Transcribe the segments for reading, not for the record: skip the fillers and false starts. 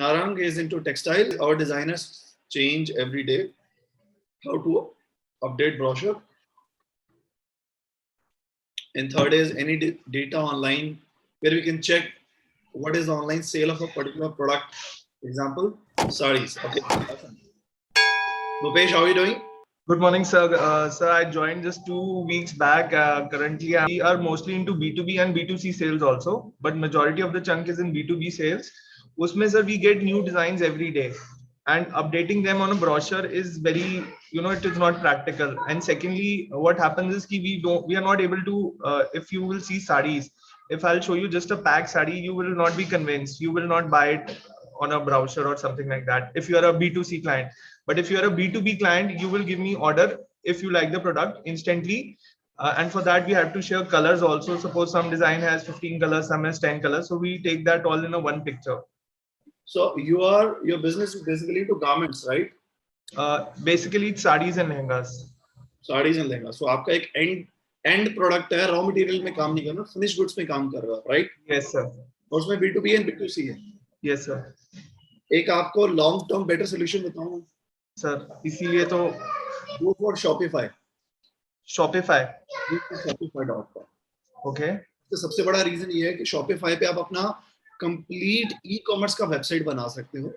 Narang is into textile. Our designers change every day how to update brochure. And third is any data online where we can check what is the online sale of a particular product. Example, sarees. Okay. Rupesh, how are you doing? Good morning, sir. Sir, I joined just 2 weeks back. Currently, we are mostly into B2B and B2C sales also, but majority of the chunk is in B2B sales. Usme, sir, we get new designs every day, and updating them on a brochure is very, it is not practical. And secondly, what happens is ki we are not able to. If you will see sarees, if I'll show you just a pack saree, you will not be convinced. You will not buy it on a brochure or something like that. If you are a B2C client. But if you're a B2B client, you will give me order if you like the product instantly. And for that, we have to share colors also. Suppose some design has 15 colors, some has 10 colors. So we take that all in a one picture. So your business is basically to garments, right? Basically, it's sarees and lehengas. Sarees and lehengas. So आपका एक end product है, raw material में काम नहीं करना, finished goods में काम कर रहा है, right? Yes, sir. और उसमें B2B and B2C है. Yes, sir. एक आपको long term better solution बताऊँ. Sir, इसीलिए तो go for Shopify. Shopify. Shopify.com. Okay. तो सबसे बड़ा रीजन ये है कि Shopify पे आप अपना कंप्लीट ई-कॉमर्स का वेबसाइट बना सकते हो,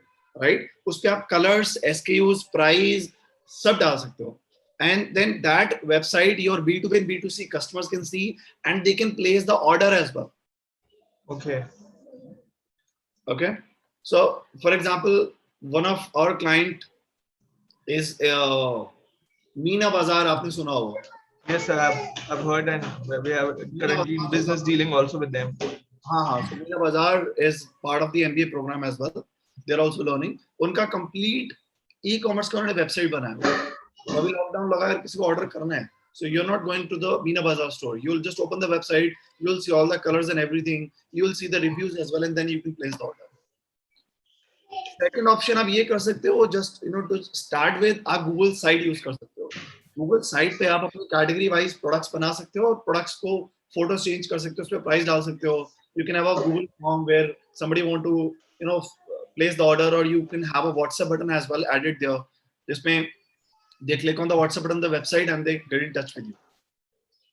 राइट? उस पे आप कलर्स, SKUs, प्राइस सब डाल सकते हो. And then that website your B2B and B2C customers can see and they can place the order as well. Okay. Okay. So for example, one of our client is Meena Bazaar. आपने सुना होगा? Yes, sir. I've heard, and we are currently in business dealing also with them. हाँ. So Meena Bazaar is part of the MBA program as well. They're also learning. उनका complete e-commerce का उन्होंने website बनाया है. अभी lockdown लगा अगर किसी को ऑर्डर करना है, so you're not going to the Meena Bazaar store. You'll just open the website. You'll see all the colors and everything. You'll see the reviews as well, and then you can place the order. Second option आप ये कर सकते हो, just to start with आप Google site use कर सकते हो. Google site पे आप अपनी category wise products बना सकते हो और products को photos change कर सकते हो, उस पे price डाल सकते हो. You can have a Google form where somebody want to place the order, or you can have a WhatsApp button as well added there. जिसमें they click on the WhatsApp button on the website and they get in touch with you.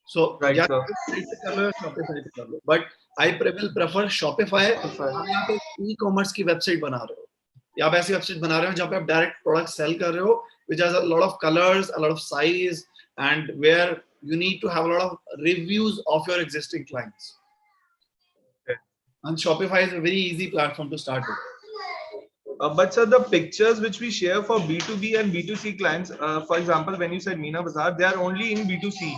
So right, yeah, Shopify. But I will prefer Shopify. आप यहाँ पे e-commerce की website बना रहे हो, या आप ऐसी website बना रहे हो जहाँ पे आप direct product sell कर रहे हो, which has a lot of colors, a lot of size, and where you need to have a lot of reviews of your existing clients. Okay. And Shopify is a very easy platform to start with. But sir, the pictures which we share for B2B and B2C clients, for example, when you said Meena Bazaar, they are only in B2C.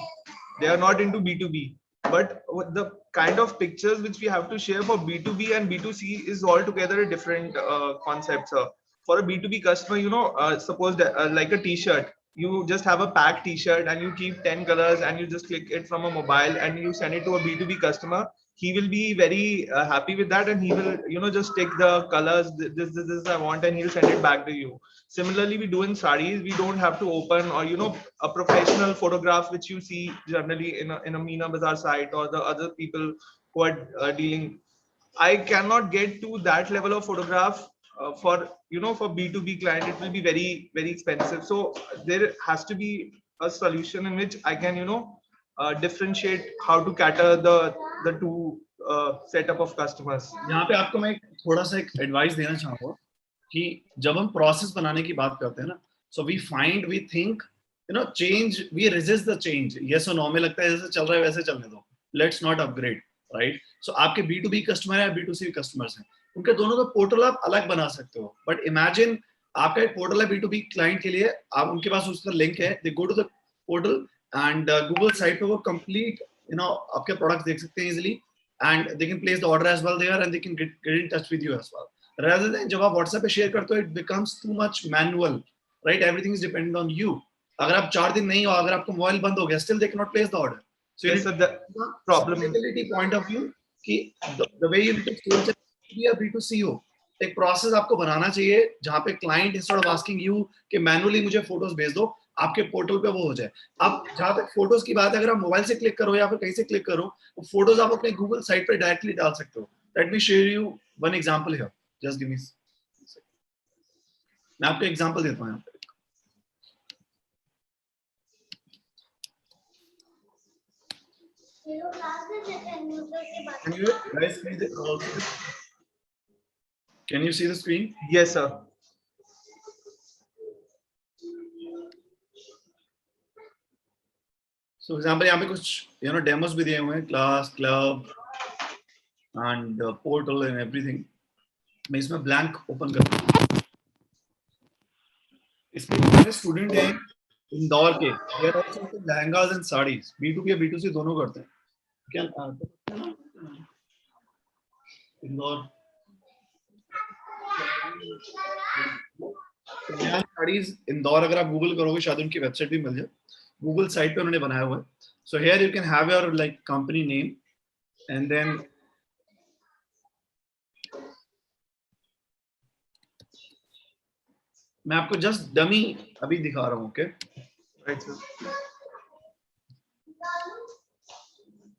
They are not into B2B. But the kind of pictures which we have to share for B2B and B2C is altogether a different concept, sir. For a B2B customer, suppose that, like a T-shirt, you just have a pack T-shirt and you keep 10 colors and you just click it from a mobile and you send it to a B2B customer. He will be very happy with that, and he will just take the colors, this I want, and he'll send it back to you. Similarly, we do in sarees. We don't have to open or a professional photograph which you see generally in a Meena Bazaar site or the other people who are dealing. I cannot get to that level of photograph for B2B client. It will be very, very expensive. So there has to be a solution in which I can differentiate how to cater the two setup of customers. यहाँ पे आपको मैं थोड़ा सा एक advice देना चाहूँगा कि जब हम प्रोसेस बनाने की बात करते हैं ना, so we think change, we resist the change. Yes or no, हमें लगता है जैसे चल रहा है वैसे चलने दो, let's not upgrade, right? So आपके B2B कस्टमर है, B2C कस्टमर्स हैं, उनके दोनों का पोर्टल आप अलग बना सकते हो. बट इमेजिन आपका एक पोर्टल है B2B क्लाइंट के लिए, आप उनके पास उसका लिंक है, they go to the portal and Google site पे वो कंप्लीट आपके प्रोडक्ट्स देख सकते हैं easily, and they can place the order as well there, and they can get in touch with you as well. Rather than जब आप WhatsApp पे share करते हो, it becomes too much manual, right? Everything is dependent on you. अगर आप 4 दिन नहीं हो, अगर आपका मोबाइल बंद हो गया, still they cannot place the order. So yes, the problem sustainability point of view कि the way you need to scale be a B2C हो, एक प्रोसेस आपको बनाना चाहिए जहाँ पे client instead of asking you कि मैनुअली मुझे फोटोज भेज दो, आपके पोर्टल पे वो हो जाए. अब जहाँ तक फोटोज की बात है, अगर आप मोबाइल से क्लिक करो या फिर कहीं से क्लिक करो, वो फोटोज आप अपने गूगल साइट पे डायरेक्टली डाल सकते हो. Let me share you one example here. Just give me मैं आपको एग्जांपल देता हूँ यहाँ पे. Can you guys see can you see the screen? Yes, sir. So example यहाँ पे कुछ डेमोस भी दिए हुए हैं, class, club and portal and everything. मैं इसमें ब्लैंक ओपन करता हूँ. इसमें मेरे स्टूडेंट हैं इंदौर के, they are also lehengas and saris, B2B या B2C दोनों करते हैं. क्या इंदौर साड़ीज इंदौर, अगर आप गूगल करोगे शायद उनकी वेबसाइट भी मिल जाए. गूगल साइट पे उन्होंने बनाया हुआ है. So here you can have your like company name and then मैं आपको जस्ट डमी अभी दिखा रहा हूँ. Okay, Right, sir.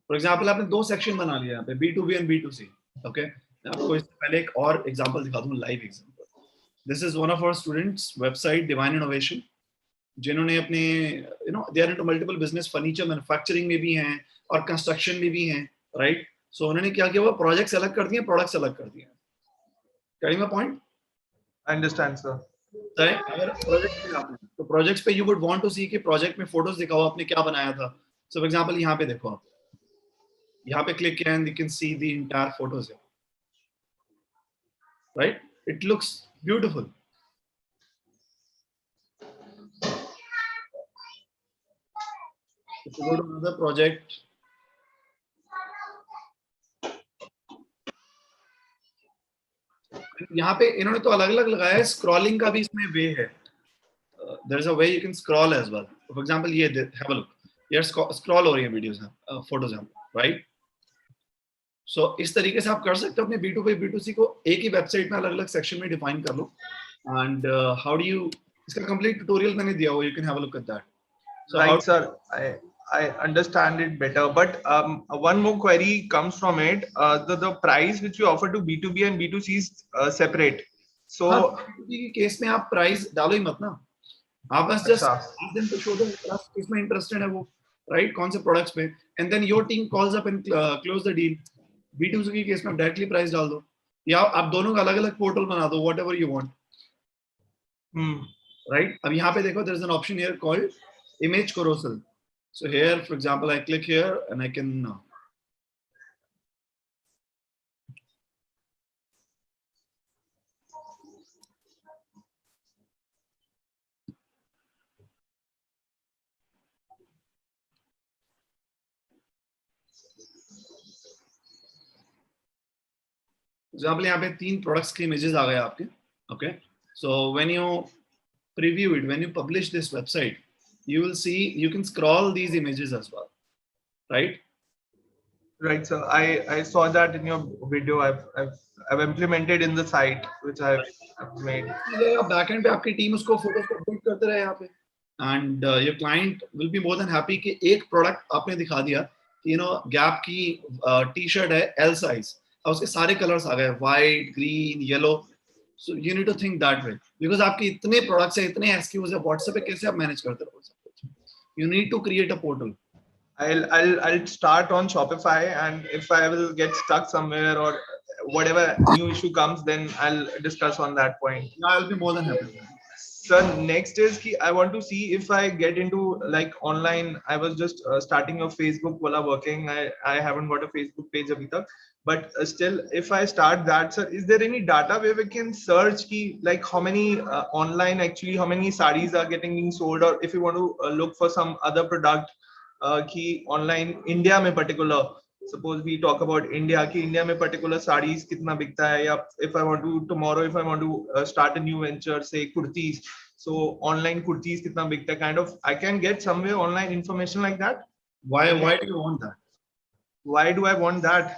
For example आपने दो सेक्शन बना लिया यहाँ पे, B2B एंड B2C. ओके, मैं आपको इससे पहले एक और एग्जांपल दिखा दूँ, live example. This is one of our students website divine innovation, जिन्होंने अपने they are into multiple business, furniture manufacturing में भी हैं और कंस्ट्रक्शन में भी हैं, राइट. सो उन्होंने क्या किया, वो प्रोजेक्ट्स अलग कर दिए, प्रोडक्ट्स अलग कर दिए. Getting my point? I understand, sir. अगर प्रोजेक्ट पे आपने, तो प्रोजेक्ट्स पे यू वुड वांट टू सी कि प्रोजेक्ट में फोटोज दिखाओ आपने क्या बनाया था. सो फॉर एग्जांपल यहाँ पे देखो, आप यहाँ पे क्लिक किया and you can see the entire photos, right. It looks beautiful. If you go to another project, यहाँ पे इन्होंने तो अलग अलग लगाया है. स्क्रॉलिंग का भी इसमें वे है. There is a way you can scroll as well. For example ये हैव अ लुक, यार स्क्रॉल हो रही है वीडियोस में, फोटोज हैं, राइट. सो इस तरीके से आप कर सकते हो अपने B2B B2C को एक ही वेबसाइट में अलग अलग सेक्शन में डिफाइन कर लो. एंड हाउ डू यू, इसका कंप्लीट ट्यूटोरियल मैंने दिया हुआ, you can have a look at that. So Right, how, sir. I understand it better, but one more query comes from it. The price which you offer to B2B and B2C is separate. So हाँ, B2B के case में आप price डालो ही मत ना. आप बस just ask them to show the interest, किसमें इंटरेस्टेड है वो, राइट, कौन से प्रोडक्ट्स पे, and then your team calls up and close the deal. B2C के केस में आप डायरेक्टली प्राइस डाल दो, या आप दोनों का अलग अलग पोर्टल बना दो, व्हाटएवर यू वांट, राइट. अब यहाँ पे देखो, there is an option here called image carousel. So here, for example, I click here and I can example यहाँ पे 3 प्रोडक्ट्स के इमेजेस आ गए आपके. Okay, so when you preview it, when you publish this website, you will see you can scroll these images as well, right. Right, sir. I saw that in your video. I've implemented in the site which I've made. Backend पे आपकी team उसको photos को update करते रहे यहाँ पे, and your client will be more than happy कि एक प्रोडक्ट आपने दिखा दिया कि गैप की टी शर्ट है L साइज, और उसके सारे कलर्स आ गए, white, green, yellow. So you need to think that way, because आपके इतने प्रोडक्ट्स है, इतने SKUs है, व्हाट्सएप पे कैसे आप मैनेज करते रहो सब कुछ. You need to create a portal. I'll start on Shopify, and if I will get stuck somewhere or whatever new issue comes, then I'll discuss on that point. Yeah, I'll be more than happy. So next is ki I want to see if I get into like online. I was just starting a Facebook wala working. I haven't got a Facebook page abhi tak, but still if I start that, sir, is there any data where we can search ki like how many online actually how many sarees are getting being sold, or if you want to look for some other product कि online India में particular, suppose we talk about India कि India में particular sarees कितना बिकता है, या if I want to tomorrow if I want to start a new venture, say kurtis, so online kurtis कितना बिकता है, kind of I can get somewhere online information like that. Why do you want that? Why do I want that,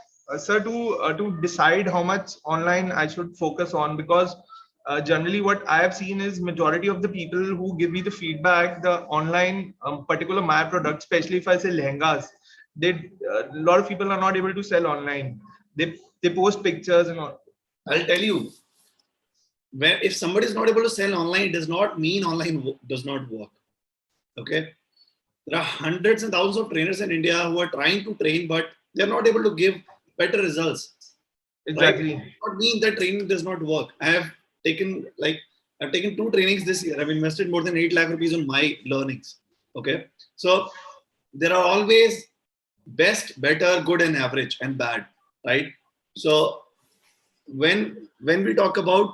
sir? To decide how much online I should focus on, because generally what I have seen is majority of the people who give me the feedback, the online particular my product, especially if I say lehengas, they a lot of people are not able to sell online. They post pictures and all. I'll tell you, where if somebody is not able to sell online, it does not mean online does not work. Okay, there are hundreds and thousands of trainers in India who are trying to train, but they're not able to give better results. Exactly. Right? It does not mean that training does not work. I've taken 2 trainings this year. I've invested more than 8 lakh rupees on my learnings. Okay, so there are always best, better, good, and average and bad, right? So when we talk about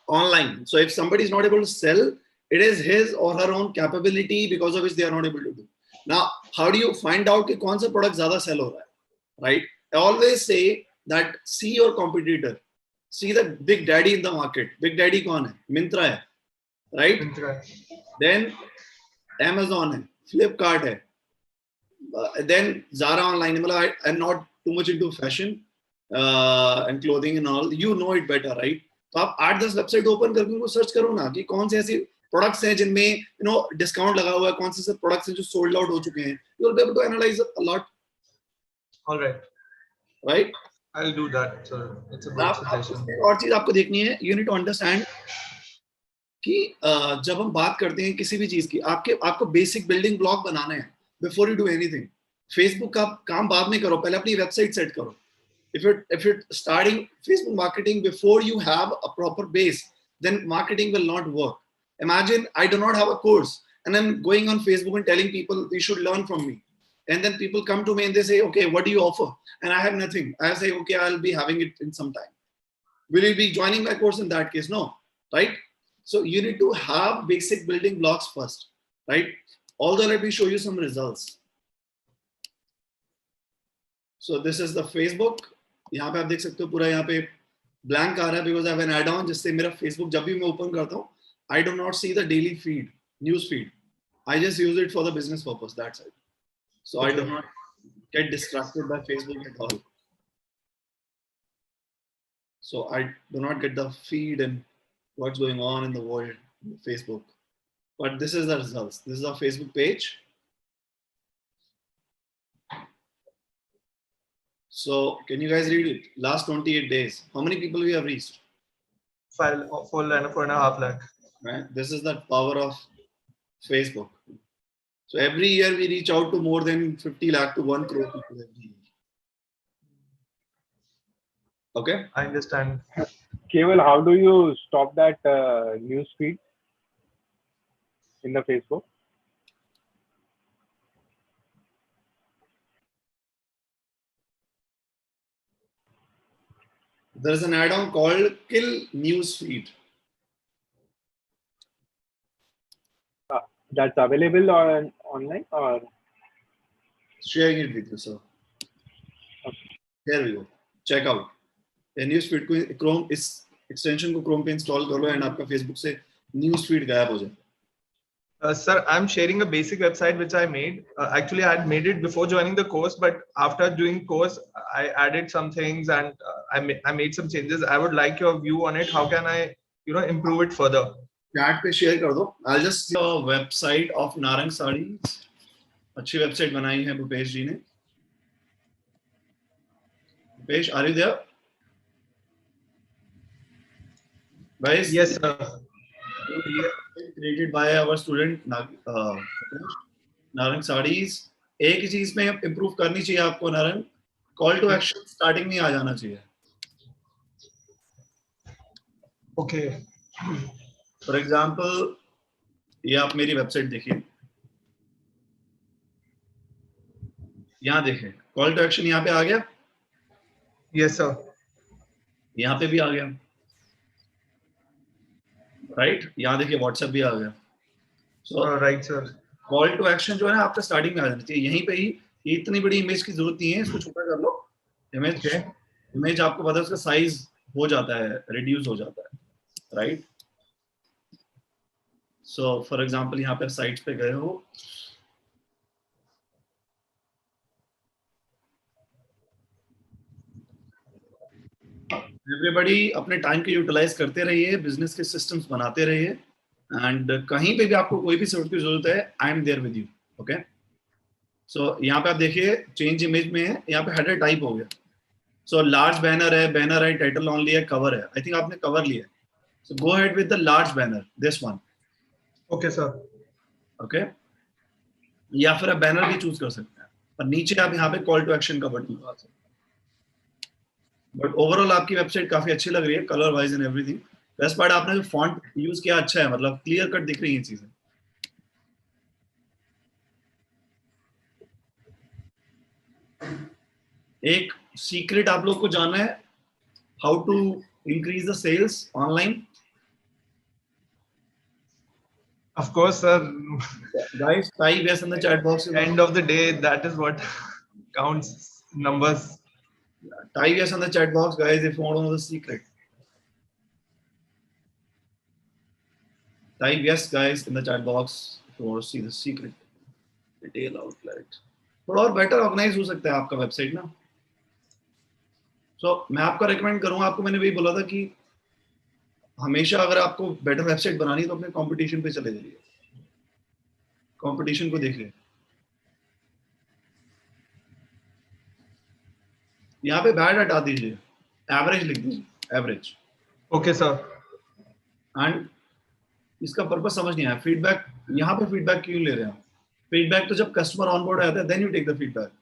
online, so if somebody is not able to sell, it is his or her own capability because of which they are not able to do. Now, how do you find out कि कौन सा product ज़्यादा sell हो रहा है, right? I always say that see your competitor, see the big daddy in the market. Big daddy कौन है? Myntra है, right? Myntra. Then Amazon है, Flipkart है, then Zara online. मतलब I'm not too much into fashion and clothing and all. You know it better, right? तो आप 8-10 website open करके उनको सर्च करो ना कि कौन से ऐसे प्रोडक्ट्स हैं जिनमें डिस्काउंट लगा हुआ है, कौन से प्रोडक्ट्स हैं जो सोल्ड आउट हो चुके हैं. You will be able to analyze a lot. All right. Right? I'll do that. So it's a good suggestion. और चीज आपको देखनी है, you need to understand कि जब हम बात करते हैं किसी भी चीज की, आपको बेसिक बिल्डिंग ब्लॉक बनाना है before you do anything. Facebook का काम बाद में करो, पहले अपनी वेबसाइट सेट करो. If you're starting Facebook marketing before you have a proper base, then marketing will not work. Imagine I do not have a course and I'm going on Facebook and telling people they should learn from me. And then people come to me and they say, okay, what do you offer? And I have nothing. I say, okay, I'll be having it in some time. Will you be joining my course in that case? No, right? So you need to have basic building blocks first, right? Although let me show you some results. So this is the Facebook. यहाँ पे आप देख सकते हो पूरा यहाँ पे blank आ रहा है because I have an add-on जिससे मेरा Facebook जब भी मैं open करता हूँ, I do not see the daily feed, news feed. I just use it for the business purpose. That's it. So I do not get distracted by Facebook at all. So I do not get the feed and what's going on in the world, Facebook. But this is the results. This is our Facebook page. So can you guys read it? Last 28 days, how many people we have reached? 4.5 lakh. Right. This is the power of Facebook. So every year we reach out to more than 50 lakh to 1 crore people every year. Okay. I understand. Keval, how do you stop that news feed in the Facebook? There is an add-on called Kill Newsfeed. That's available online or? Sharing it with you, sir. Okay. Here we go. Check out. ये Newsfeed को Chrome इस extension को Chrome पे install कर लो and आपका Facebook से Newsfeed गायब हो जाए. Sir, I'm sharing a basic website which I made. Actually, I had made it before joining the course, but after doing course, I added some things and I made some changes. I would like your view on it. How can I, improve it further? Chat पे share कर दो. I'll just see a website of Narang Sarees. अच्छी website बनाई है भूपेश जी ने. Bhupesh, are you there? Guys? Yes, sir. Created by our student Narang Sarees. एक ही चीज में improve करनी चाहिए आपको Narang. Call to action starting में आ जाना चाहिए. Okay. For example, ये आप मेरी website देखिए. यहाँ देखें. Call to action यहाँ पे आ गया. Yes, sir. यहाँ पे भी आ गया. Right? यहाँ देखिए WhatsApp भी आ गया. So right, sir. Call to action जो है ना आपका starting में आ जाना चाहिए. यहीं पे ही इतनी बड़ी image की जरूरत नहीं है. इसको छोटा कर लो. Image आपको पता है उसका size हो जाता है, reduce हो जाता है. Right? So for example यहाँ पे sites पे गए हो. Everybody अपने टाइम को यूटिलाइज करते रहिए, बिजनेस के सिस्टम्स बनाते रहिए एंड कहीं पे भी आपको कोई भी सपोर्ट की जरूरत है, I am there with you. Okay. So यहाँ पे आप देखिए चेंज इमेज में है, यहाँ पे हेडर टाइप हो गया. सो लार्ज बैनर है, टाइटल ऑनली है, कवर है. आई थिंक आपने कवर लिया है. So go ahead with the large banner, this one. Okay, sir. Okay. या फिर आप बैनर भी चूज कर सकते हैं और नीचे आप यहाँ पे कॉल टू एक्शन का बटन लगा सकते हैं. बट ओवरऑल आपकी वेबसाइट काफी अच्छी लग रही है, colour wise and everything. Best part आपने जो फॉन्ट यूज किया अच्छा है, मतलब क्लियर कट दिख रही है चीजें. एक सीक्रेट आप लोग को जानना है, how to increase the sales online. Of course, sir. Guys, type yes in the chat box. End of the day, that is what counts. Numbers. Type yes in the chat box, guys, if you want to know the secret. Type yes, guys, in the chat box if you want to see the secret. Detail outlet. थोड़ा और better organise हो सकता है आपका website ना. सो मैं आपको recommend करूंगा, आपको मैंने वही बोला था कि हमेशा अगर आपको बेटर वेबसाइट बनानी है तो अपने कंपटीशन पे चले जाइए, कंपटीशन को देखिए. यहाँ पे बैड हटा दीजिए, एवरेज लिख दीजिए, एवरेज. Okay, sir. एंड इसका पर्पस समझ नहीं आया. फीडबैक, यहाँ पे फीडबैक क्यों ले रहे हैं? फीडबैक तो जब कस्टमर ऑन बोर्ड आता है then you take the feedback.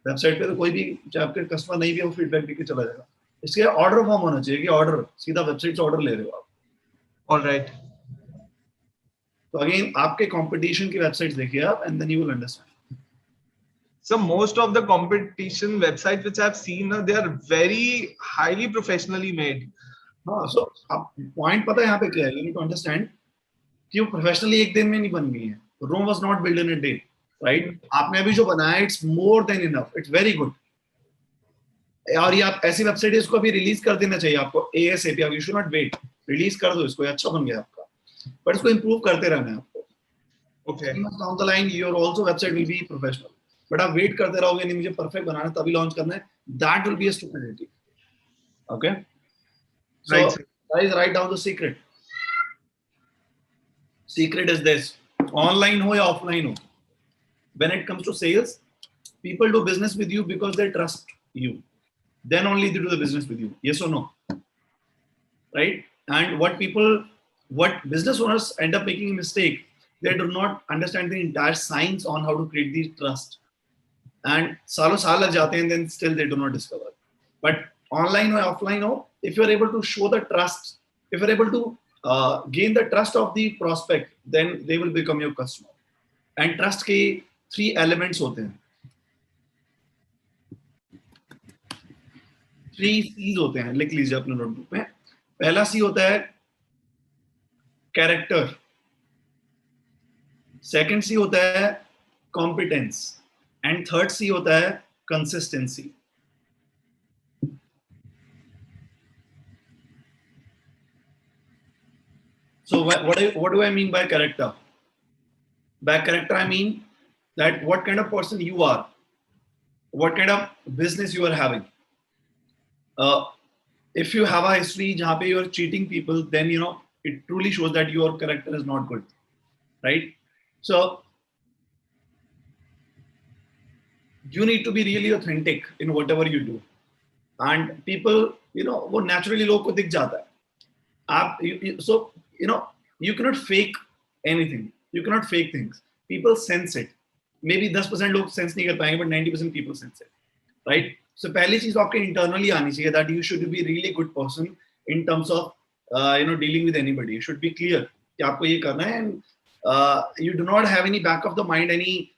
Website पे तो कोई भी, चाहे आपके कस्टमर नहीं भी है, वो फीडबैक देके चला जाएगा. इसके ऑर्डर फॉर्म होना चाहिए कि ऑर्डर सीधा वेबसाइट से ऑर्डर ले रहे हो आप. All right. तो अगेन आपके कंपटीशन की वेबसाइट्स देखिए आप, and then you will understand. So most of the competition websites which I've seen, they are very highly professionally made. हाँ, सो आप पॉइंट पता है यहाँ पे क्या है? यू नीड टू अंडरस्टैंड कि वो प्रोफेशनली एक दिन में नहीं बन गई है. Rome was not build in a day, right? आपने अभी जो बनाया, it's more than enough, it's very good. और ये आप ऐसी वेबसाइट है, इसको अभी रिलीज कर देना चाहिए आपको ASAP. You should not wait, release कर दो इसको, अच्छा बन गया आपका. बट इसको इंप्रूव करते रहना है आपको. Okay. Down the line your also website will be professional. But आप वेट करते रहोगे, नहीं मुझे परफेक्ट बनाना है तभी लॉन्च करना है, that will be a stupidity. Okay, so Right, sir. Guys, write down the secret. Secret is this: online हो या offline हो, when it comes to sales, people do business with you because they trust you. Then only they do the business with you. Yes or no? Right? And what business owners end up making a mistake, they do not understand the entire science on how to create the trust. And सालों साल लग जाते हैं, then still they do not discover. But online or offline हो, if you are able to show the trust, if you are able to gain the trust of the prospect, then they will become your customer. And trust के 3 elements होते हैं, 3 C's होते हैं, लिख लीजिए अपने notebook में. पहला C होता है कैरेक्टर, सेकंड C होता है कॉम्पिटेंस, एंड थर्ड C होता है consistency. So what do I mean by character? By character, I mean that what kind of person you are, what kind of business you are having. If you have a history जहाँ पे you are cheating people, then you know it truly shows that your character is not good, right? So you need to be really authentic in whatever you do, and people, you know, वो naturally लोग को दिख जाता है. आप so you know, you cannot fake anything, you cannot fake things. People sense it. Maybe 10% लोग sense नहीं कर पाएंगे, but 90% people sense it, right? So पहली चीज आपके internally आनी चाहिए, that you should be really good person in terms of you know, dealing with anybody. You should be clear कि आपको ये करना है, and you do not have any back of the mind any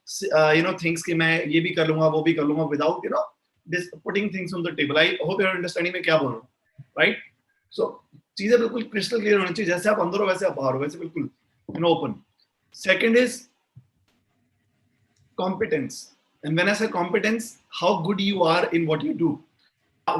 you know, things कि मैं ये भी कर लूंगा वो भी कर लूंगा, without you know this putting things on the table. I hope you are understanding मैं क्या बोल रहा हूँ, right? So चीजें बिल्कुल क्रिस्टल क्लियर होनी चाहिए, जैसे आप अंदर हो वैसे आप बाहर हो, वैसे बिल्कुल you know open. Second is competence. And when I say competence, how good you are in what you do.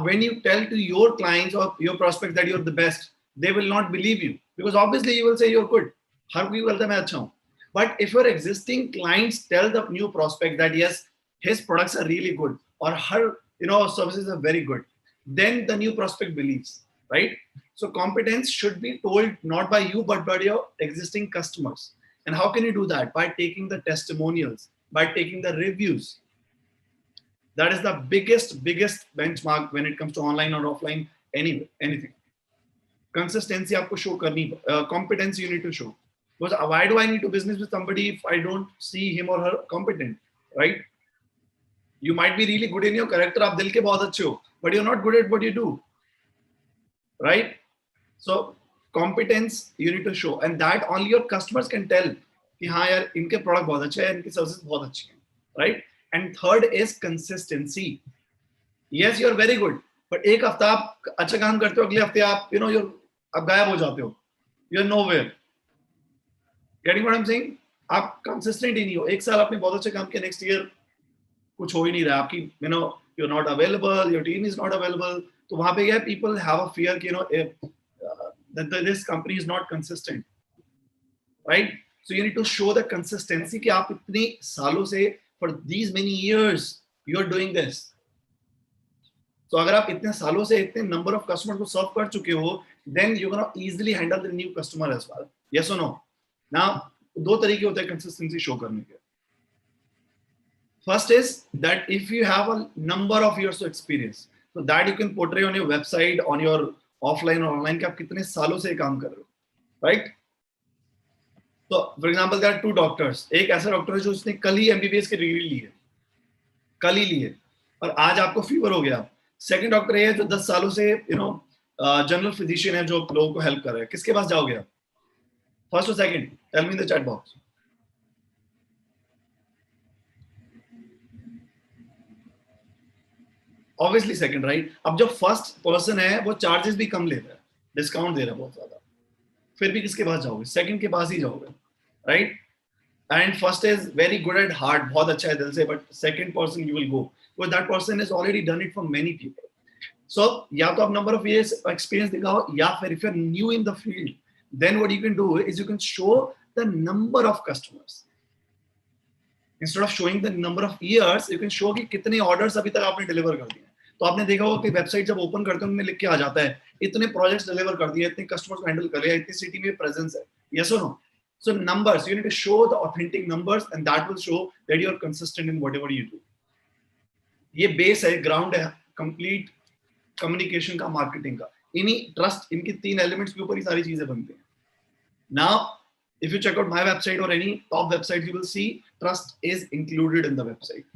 When you tell to your clients or your prospects that you're the best, they will not believe you, because obviously you will say you're good. हर कोई बोलता है मैं अच्छा हूँ. But if your existing clients tell the new prospect that yes, his products are really good, or her, you know, services are very good, then the new prospect believes, right? So competence should be told not by you but by your existing customers. And how can you do that? By taking the testimonials, by taking the reviews. That is the biggest benchmark when it comes to online or offline, anything. Consistency आपको show करनी, competence you need to show. Because why do I need to business with somebody if I don't see him or her competent, right? You might be really good in your character, आप दिल के बहुत अच्छे हो, but you're not good at what you do, right? So competence you need to show, and that only your customers can tell कि हाँ यार इनके product बहुत अच्छे हैं, इनकी services बहुत अच्छी हैं, right? And third is consistency. Yes, you're very good, but एक हफ्ता आप अच्छा काम करते हो, अगले हफ्ते आप आप गायब हो जाते हो, you're nowhere. Getting what I'm saying? आप consistent ही नहीं हो. एक साल आपने बहुत अच्छे काम किया, next year कुछ हो ही नहीं रहा, आपकी you're not available, your team is not available. तो वहाँ पे क्या, people have a fear कि that this company is not consistent, right? So you need to show the consistency कि आप इतने सालों से for these many years you're doing this. So अगर आप इतने सालों से इतने number of customers को serve कर चुके हो, then you're gonna easily handle the new customer as well. Yes or no? Now दो तरीके होते हैं consistency show करने के. First is that if you have a number of years of experience, so that you can portray on your website, on your offline or online कि आप कितने सालों से काम कर रहे हो, right? So for example, there are two doctors. एक ऐसा डॉक्टर है जो उसने कल ही MBBS की डिग्री ली है, कल ही ली है, और आज आपको फीवर हो गया. सेकंड डॉक्टर है जो 10 सालों से जनरल फिजिशियन है जो लोगों को हेल्प कर रहा है. किसके पास जाओगे आप? फर्स्ट और second? Tell me in the chat box. Obviously second, right? अब जो फर्स्ट पर्सन है वो चार्जेस भी कम ले रहा है, डिस्काउंट दे रहा है बहुत ज्यादा, फिर भी किसके पास जाओगे? सेकंड के पास ही जाओगे, right? And first is very good at heart, बहुत अच्छा है दिल से, but second person you will go because that person is already done it for many people. So या तो आप नंबर ऑफ इयर्स एक्सपीरियंस दिखाओ, या फिर if you are new in the field, then what you can do is you can show the number of customers. Instead of showing the number of years, you can show कि कितने orders अभी तक आपने deliver कर दिए. तो आपने देखा होगा कि वेबसाइट जब ओपन करते हैं उनमें लिख के आ जाता है इतने प्रोजेक्ट्स डिलीवर कर दिए, इतने कस्टमर्स को हैंडल कर लिया, इतनी सिटी में प्रेजेंस है. यस और no? So numbers, you need to show the authentic numbers and that will show that you are consistent in whatever you do. ये बेस है, ग्राउंड है कंप्लीट कम्युनिकेशन का, मार्केटिंग का. इन्हीं ट्रस्ट, इनके तीन एलिमेंट्स के ऊपर ही सारी चीजें बनती हैं. Now if you check out my website or any top website, you will see trust is included in the website.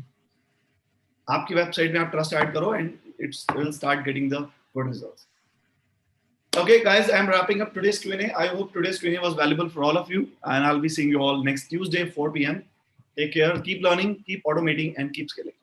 आपकी वेबसाइट में आप ट्रस्ट ऐड करो and it will start getting the good results. Okay guys, I am wrapping up today's Q&A. I hope today's Q&A was valuable for all of you, and I'll be seeing you all next Tuesday 4 p.m. Take care, keep learning, keep automating, and keep scaling.